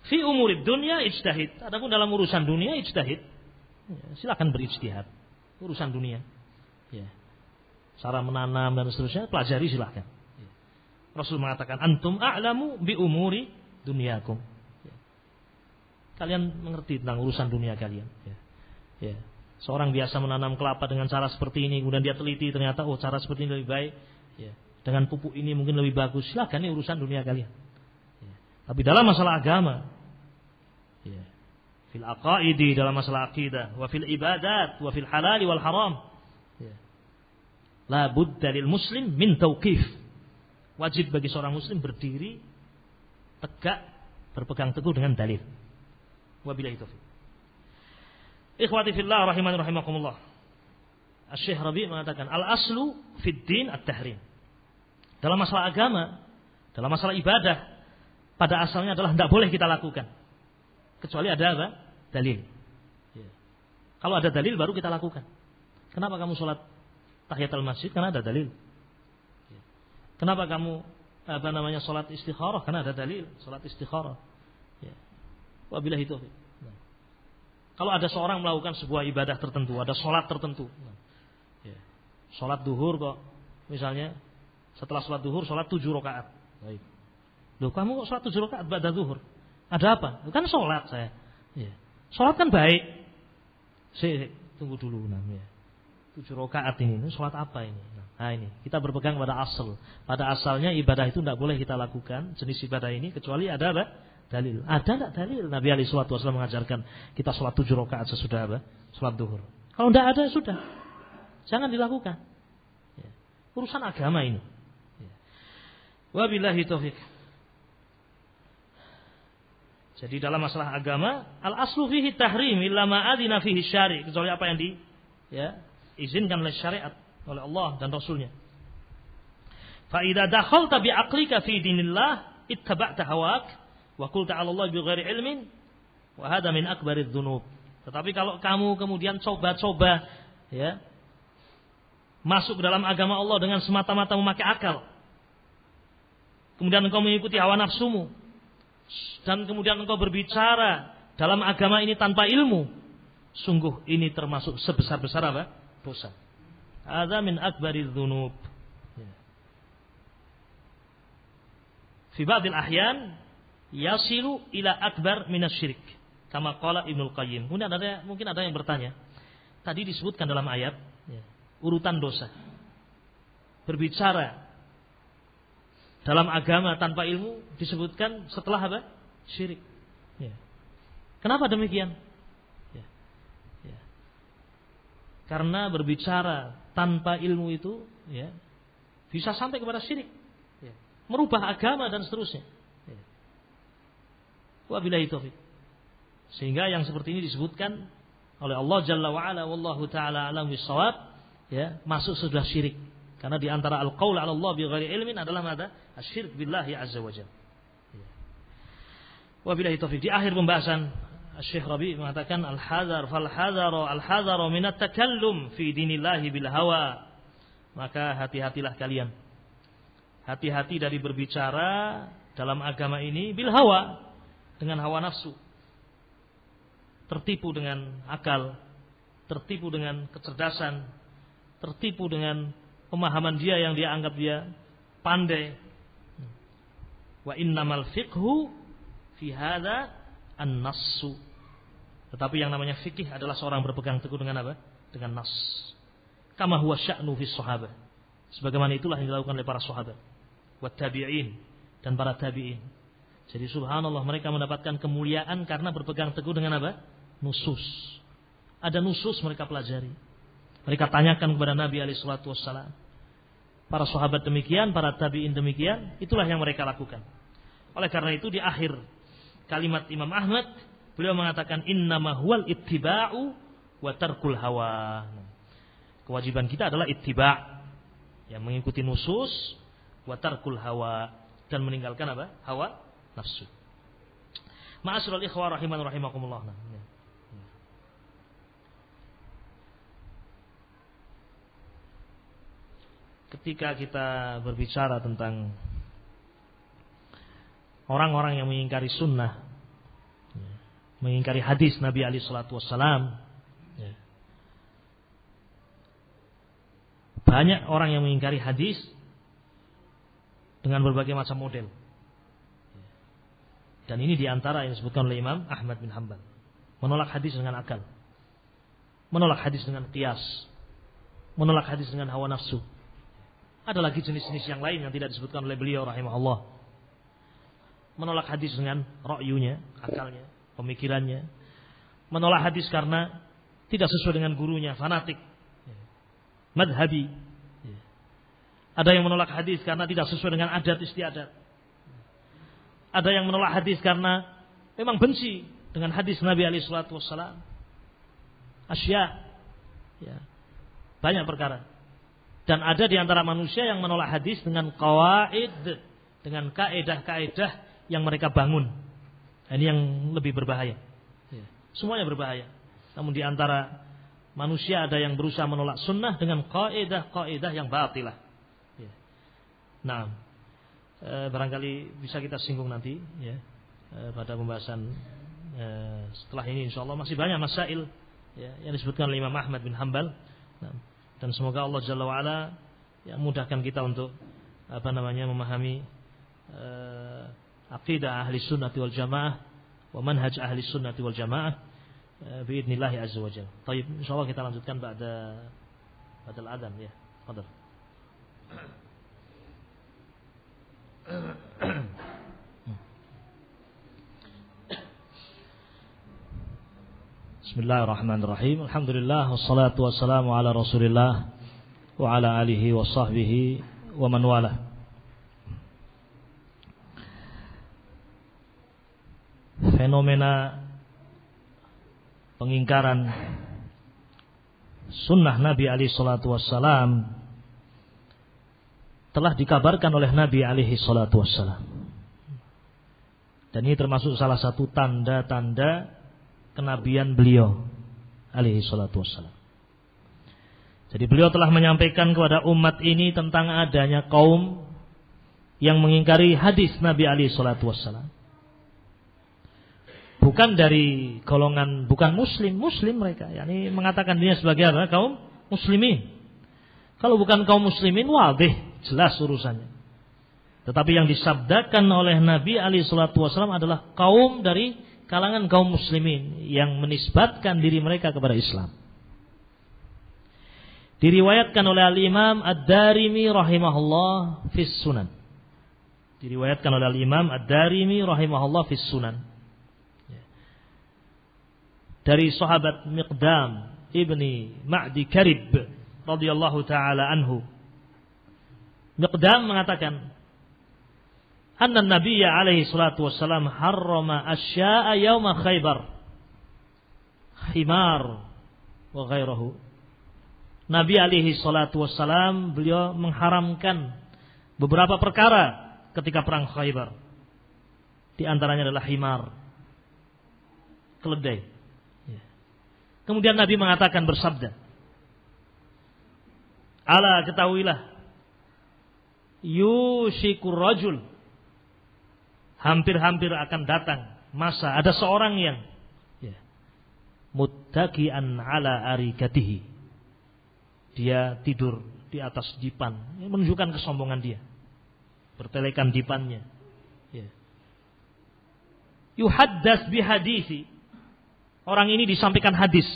Fi umurid dunya ijtahid. Adapun dalam urusan dunia ijtahid. Silakan berijtihad. Urusan dunia. Cara menanam dan seterusnya pelajari silakan. Rasul mengatakan antum a'lamu bi umuri dunyakum. Kalian mengerti tentang urusan dunia kalian. Seorang biasa menanam kelapa dengan cara seperti ini, kemudian dia teliti ternyata cara seperti ini lebih baik. Dengan pupuk ini mungkin lebih bagus. Silakan, ini urusan dunia kalian. Tapi dalam masalah agama, fil aqaidi, dalam masalah akidah, wa fil ibadat, wa fil halal wal haram, la budda lil muslim min tauqif. Wajib bagi seorang muslim berdiri tegak, berpegang teguh dengan dalil. Wabillahi taufiq. Ikhwati fillah rahimani rahimakumullah. Asy-Syaikh Rabi' mengatakan al-aslu fid din at-tahrim. Dalam masalah agama, dalam masalah ibadah, pada asalnya adalah tidak boleh kita lakukan kecuali ada apa? Dalil. Kalau ada dalil baru kita lakukan. Kenapa kamu sholat tahiyatul masjid? Karena ada dalil. Kenapa kamu sholat istikharah? Karena ada dalil, sholat istikharah. Wabillahi taufiq. Kalau ada seorang melakukan sebuah ibadah tertentu, ada sholat tertentu, sholat duhur kok misalnya Setelah sholat duhur, sholat 7 rakaat. Baik. Loh, kamu kok sholat 7 rakaat ba'da duhur? Ada apa? Kan sholat saya. Ya. Sholat kan baik. Tunggu dulu namanya. 7 rakaat ini sholat apa ini? Nah ini, kita berpegang pada asal. Pada asalnya ibadah itu tidak boleh kita lakukan, jenis ibadah ini, kecuali ada apa? Dalil. Ada tidak dalil? Nabi alaihi salatu wasallam mengajarkan kita sholat 7 rakaat sesudah apa? Sholat duhur. Kalau tidak ada, sudah. Jangan dilakukan. Ya. Urusan agama ini. Ya. Wabillahi taufiq. Jadi dalam masalah agama, al-aslu fihi tahrim illa ma adina fihi syari', kecuali apa yang izinkan oleh syariat oleh Allah dan Rasulnya. Fa idza dakhalta bi aqlika fi dinillah ittaba'ta hawak wa qulta 'ala Allah bighairi ilmin wa hadha min akbaridz dzunub. Tetapi kalau kamu kemudian coba-coba ya masuk ke dalam agama Allah dengan semata-mata memakai akal, kemudian engkau mengikuti hawa nafsumu, dan kemudian engkau berbicara dalam agama ini tanpa ilmu, sungguh ini termasuk sebesar-besar apa? Dosa. Hadza min akbaridz dzunub. Fi ba'dil ahyan yasilu ila akbar minasyirik. Kama qala Ibnul Qayyim. Mungkin ada yang bertanya. Tadi disebutkan dalam ayat urutan dosa. Berbicara dalam agama tanpa ilmu disebutkan setelah apa? Syirik. Ya. Kenapa demikian? Ya. Ya. Karena berbicara tanpa ilmu itu ya, bisa sampai kepada syirik. Ya. Merubah agama dan seterusnya. Ya. Wabillahi taufiq. Sehingga yang seperti ini disebutkan oleh Allah Jalla wa Ala wallahu taala alam bissawab, ya, masuk sudah syirik. Karena di antara al-qaul 'ala Allah bighairi ilmin adalah ada asyirk billahi azza wajalla. Ya. Wabillahi taufiq. Di akhir pembahasan Syekh Rabi mengatakan al-hadharu min at-takallum fi dinillahi bil hawa. Maka hati-hatilah kalian. Hati-hati dari berbicara dalam agama ini bil hawa, dengan hawa nafsu. Tertipu dengan akal, tertipu dengan kecerdasan, tertipu dengan pemahaman dia yang dia anggap dia pandai. Wa innamal fiqhu fi hadza an-nassu. Tetapi yang namanya fikih adalah seorang berpegang teguh dengan apa? Dengan nas. Kama huwa sya'nu fi sahabah. Sebagaimana itulah yang dilakukan oleh para sahabat, wa tabi'in, dan para tabi'in. Jadi subhanallah, mereka mendapatkan kemuliaan karena berpegang teguh dengan apa? Nusus. Ada nusus mereka pelajari. Mereka tanyakan kepada Nabi alaihi salatu wassalam. Para sahabat demikian, para tabi'in demikian, itulah yang mereka lakukan. Oleh karena itu di akhir kalimat Imam Ahmad, beliau mengatakan innama huwal ittiba'u wa tarkul hawa. Kewajiban kita adalah ittiba', yang mengikuti nusus, wa tarkul hawa, dan meninggalkan apa? Hawa nafsu. Ma'asyiral ikhwah rahiman rahimakumullah. Ketika kita berbicara tentang orang-orang yang mengingkari sunnah, mengingkari hadis Nabi alaihi salatu wassalam, banyak orang yang mengingkari hadis dengan berbagai macam model. Dan ini diantara yang disebutkan oleh Imam Ahmad bin Hanbal. Menolak hadis dengan akal, menolak hadis dengan qiyas, menolak hadis dengan hawa nafsu. Ada lagi jenis-jenis yang lain yang tidak disebutkan oleh beliau rahimahullah. Menolak hadis dengan ra'yunya, akalnya, pemikirannya. Menolak hadis karena tidak sesuai dengan gurunya, fanatik, madhabi. Ada yang menolak hadis karena tidak sesuai dengan adat istiadat. Ada yang menolak hadis karena memang benci dengan hadis Nabi alaihi salatu wassalam. Asya. Ya. Banyak perkara. Dan ada di antara manusia yang menolak hadis dengan qawaid, dengan kaedah-kaedah yang mereka bangun. Ini yang lebih berbahaya. Ya. Semuanya berbahaya. Namun di antara manusia ada yang berusaha menolak sunnah dengan kaedah-kaedah yang batilah. Ya. Nah, barangkali bisa kita singgung nanti, ya, pada pembahasan setelah ini. Insyaallah masih banyak masail, ya, yang disebutkan oleh Imam Ahmad bin Hanbal. Nah, dan semoga Allah Jalla wa'ala ya, mudahkan kita untuk memahami aqidah ahli sunnati wal jamaah wa manhaj ahli sunnati wal jamaah biidznillah azza wa jalla. Baik, insyaallah kita lanjutkan ba'da al-adzan ya. Fadhal. Bismillahirrahmanirrahim. Alhamdulillah wassalatu wassalamu ala Rasulillah wa ala alihi wa sahbihi wa man walah. Fenomena pengingkaran sunnah Nabi alaihi salatu wassalam telah dikabarkan oleh Nabi alaihi salatu wassalam. Dan ini termasuk salah satu tanda-tanda kenabian beliau alaihi salatu wassalam. Jadi beliau telah menyampaikan kepada umat ini tentang adanya kaum yang mengingkari hadis Nabi alaihi salatu wassalam. Bukan dari golongan bukan muslim mereka, yakni mengatakan dirinya sebagai apa? Kaum muslimin. Kalau bukan kaum muslimin, wadih, jelas urusannya. Tetapi yang disabdakan oleh Nabi alaihi salatu wasallam adalah kaum dari kalangan kaum muslimin yang menisbatkan diri mereka kepada Islam. Diriwayatkan oleh Al-Imam Ad-Darimi rahimahullah fis Sunan. Diriwayatkan oleh Al-Imam Ad-Darimi rahimahullah fis Sunan. Dari sahabat Miqdam ibni Ma'di Karib radhiyallahu taala anhu. Miqdam mengatakan, anna Nabiyya alaihi salatu wassalam harrama asya'a yauma Khaybar. Khimar wa ghairahu. Nabi alaihi salatu wassalam beliau mengharamkan beberapa perkara ketika perang Khaybar. Di antaranya adalah khimar, keledai. Kemudian Nabi mengatakan bersabda, ala ketahuilah, yushikur rajul, hampir-hampir akan datang masa ada seorang yang muttaqian ala arikatihi, dia tidur di atas dipan, menunjukkan kesombongan dia, bertelekan dipannya. Yuhaddas bihadisi, orang ini disampaikan hadis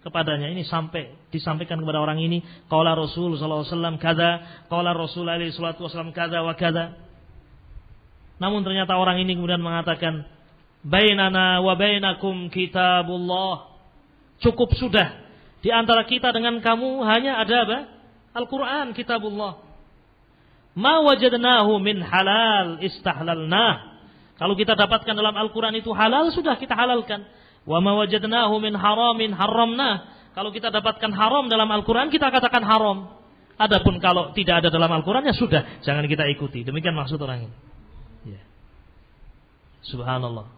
kepadanya, ini disampaikan kepada orang ini, qala Rasul sallallahu alaihi wasallam kada, qala Rasul alaihi salatu wasallam kada wa kada. Namun ternyata orang ini kemudian mengatakan, bainana wa bainakum kitabullah. Cukup sudah, di antara kita dengan kamu hanya ada apa? Al-Qur'an, kitabullah. Ma wajadnahu min halal istahlalnah. Kalau kita dapatkan dalam Al-Qur'an itu halal, sudah kita halalkan. Wa ma wajadnahu min haramin haramnah. Kalau kita dapatkan haram dalam Al-Qur'an, kita katakan haram. Adapun kalau tidak ada dalam Al-Qur'an, ya sudah, jangan kita ikuti. Demikian maksud orang ini. Ya. Subhanallah.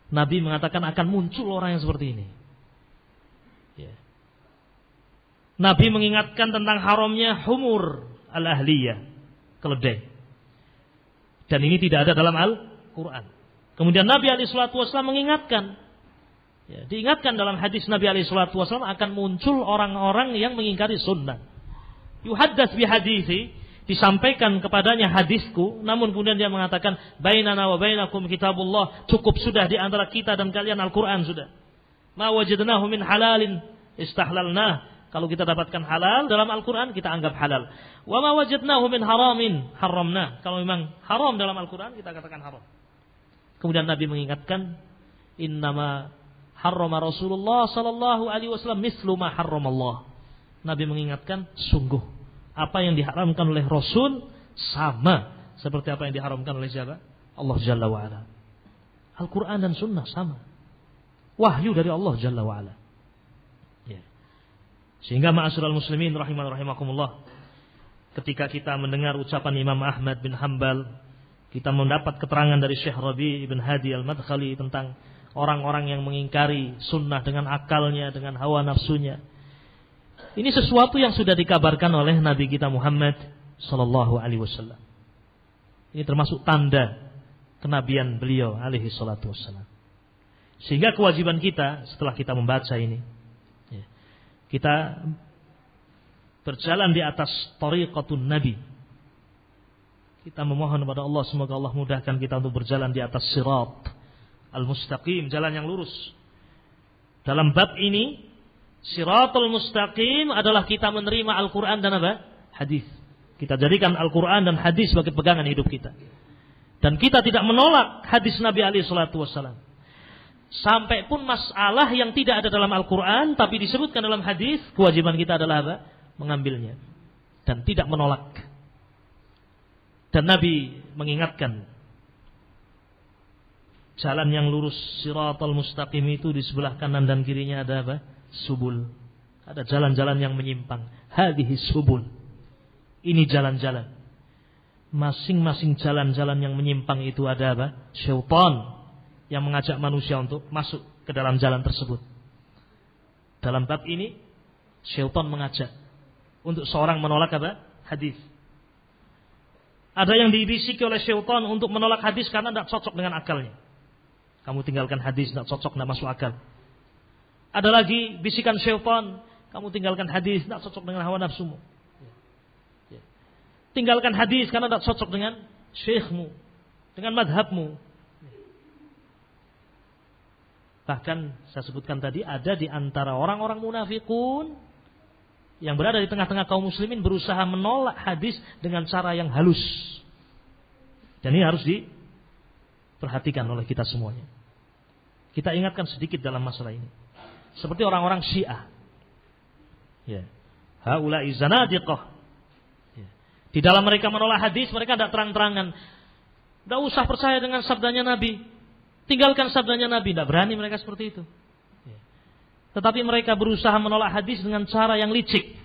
Nabi mengatakan akan muncul orang yang seperti ini. Ya. Nabi mengingatkan tentang haramnya humur al-ahliyah, keledai. Dan ini tidak ada dalam Al-Qur'an. Kemudian Nabi alaihi salatu wasallam mengingatkan, diingatkan dalam hadis Nabi alaihi salatu wasallam akan muncul orang-orang yang mengingkari sunnah. Yuhaddas bihadisi, disampaikan kepadanya hadisku, namun kemudian dia mengatakan bainana wa bainakum kitabullah, cukup sudah di antara kita dan kalian Al-Qur'an sudah. Ma wajadnahu min halalin istahlalnah. Kalau kita dapatkan halal dalam Al-Qur'an, kita anggap halal. Wa ma wajadnahu min haramin haramnah. Kalau memang haram dalam Al-Qur'an, kita katakan haram. Kemudian Nabi mengingatkan, innama harrama Rasulullah sallallahu alaihi wasallam mislu ma harramallah. Nabi mengingatkan, sungguh apa yang diharamkan oleh Rasul sama seperti apa yang diharamkan oleh siapa? Allah Jalla wa Ala. Al-Qur'an dan sunnah sama. Wahyu dari Allah Jalla wa Ala. Ya. Sehingga ma'asyiral muslimin rahiman rahimakumullah, ketika kita mendengar ucapan Imam Ahmad bin Hanbal, kita mendapat keterangan dari Syekh Rabi' ibn Hadi al-Madkhali tentang orang-orang yang mengingkari sunnah dengan akalnya, dengan hawa nafsunya. Ini sesuatu yang sudah dikabarkan oleh Nabi kita Muhammad sallallahu alaihi wasallam. Ini termasuk tanda kenabian beliau alaihi salatu wassalam. Sehingga kewajiban kita setelah kita membaca ini, kita berjalan di atas tariqatun Nabi Kita memohon kepada Allah semoga Allah mudahkan kita untuk berjalan di atas sirat al-mustaqim, jalan yang lurus. Dalam bab ini, siratul mustaqim adalah kita menerima Al-Quran dan apa? Hadis. Kita jadikan Al-Quran dan hadis sebagai pegangan hidup kita. Dan kita tidak menolak hadis Nabi alaihi salatu wassalam. Sampai pun masalah yang tidak ada dalam Al-Quran tapi disebutkan dalam hadis, kewajiban kita adalah apa? Mengambilnya dan tidak menolak. Dan Nabi mengingatkan, jalan yang lurus siratal mustaqim itu di sebelah kanan dan kirinya ada apa? Subul. Ada jalan-jalan yang menyimpang. Hadhihi subul. Ini jalan-jalan. Masing-masing jalan-jalan yang menyimpang itu ada apa? Syaitan yang mengajak manusia untuk masuk ke dalam jalan tersebut. Dalam bab ini, syaitan mengajak untuk seorang menolak apa? Hadis. Ada yang dibisiki oleh syaitan untuk menolak hadis karena tidak cocok dengan akalnya. Kamu tinggalkan hadis, tidak cocok, tidak masuk akal. Ada lagi bisikan syaitan, kamu tinggalkan hadis, tidak cocok dengan hawa nafsumu. Tinggalkan hadis karena tidak cocok dengan syekhmu, dengan madhabmu. Bahkan saya sebutkan tadi, ada di antara orang-orang munafikun yang berada di tengah-tengah kaum muslimin berusaha menolak hadis dengan cara yang halus. Dan ini harus diperhatikan oleh kita semuanya. Kita ingatkan sedikit dalam masalah ini. Seperti orang-orang Syiah. Ya. Haula'i zanadiqah. Ya. Di dalam mereka menolak hadis, mereka tidak terang-terangan. Tidak usah percaya dengan sabdanya Nabi. Tinggalkan sabdanya Nabi. Tidak berani mereka seperti itu. Ya. Tetapi mereka berusaha menolak hadis dengan cara yang licik.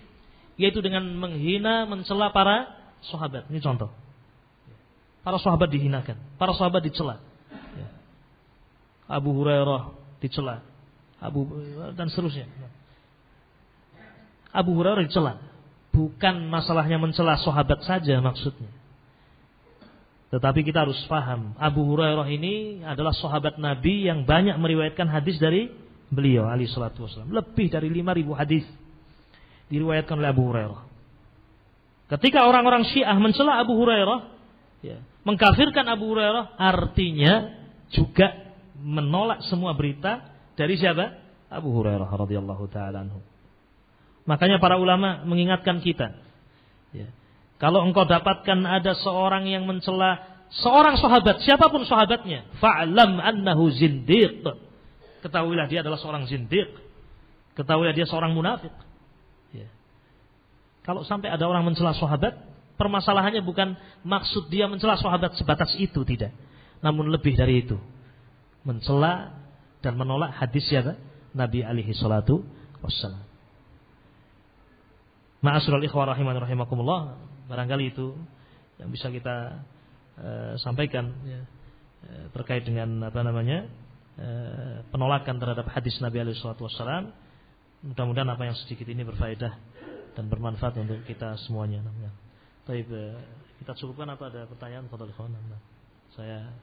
Yaitu dengan menghina, mencela para sahabat. Ini contoh. Para sahabat dihinakan. Para sahabat dicela. Ya. Abu Hurairah dicela. Dan seterusnya. Abu Hurairah dicela. Bukan masalahnya mencela sahabat saja maksudnya. Tetapi kita harus paham, Abu Hurairah ini adalah sahabat Nabi yang banyak meriwayatkan hadis dari beliau alaihi salatu wasallam. Lebih dari 5.000 hadis diriwayatkan oleh Abu Hurairah. Ketika orang-orang Syiah mencela Abu Hurairah, ya, mengkafirkan Abu Hurairah, artinya juga menolak semua berita dari siapa? Abu Hurairah radhiyallahu taala anhu. Makanya para ulama mengingatkan kita, ya, kalau engkau dapatkan ada seorang yang mencela seorang sahabat, siapapun sahabatnya, fa'lam annahu zindiq. Ketahuilah dia adalah seorang zindiq. Ketahuilah dia seorang munafik. Ya. Kalau sampai ada orang mencela sahabat, permasalahannya bukan maksud dia mencela sahabat sebatas itu, tidak. Namun lebih dari itu. Mencela dan menolak hadis siapa? Nabi alaihi salatu wassalam. Ma'asyiral ikhwah rahimani rahimakumullah, barangkali itu yang bisa kita sampaikan, ya, terkait dengan penolakan terhadap hadis Nabi alaihi salatu wassalam. Mudah-mudahan apa yang sedikit ini berfaedah dan bermanfaat untuk kita semuanya. Baik, kita cukupkan, apa ada pertanyaan? Fadhal ikhwan. Saya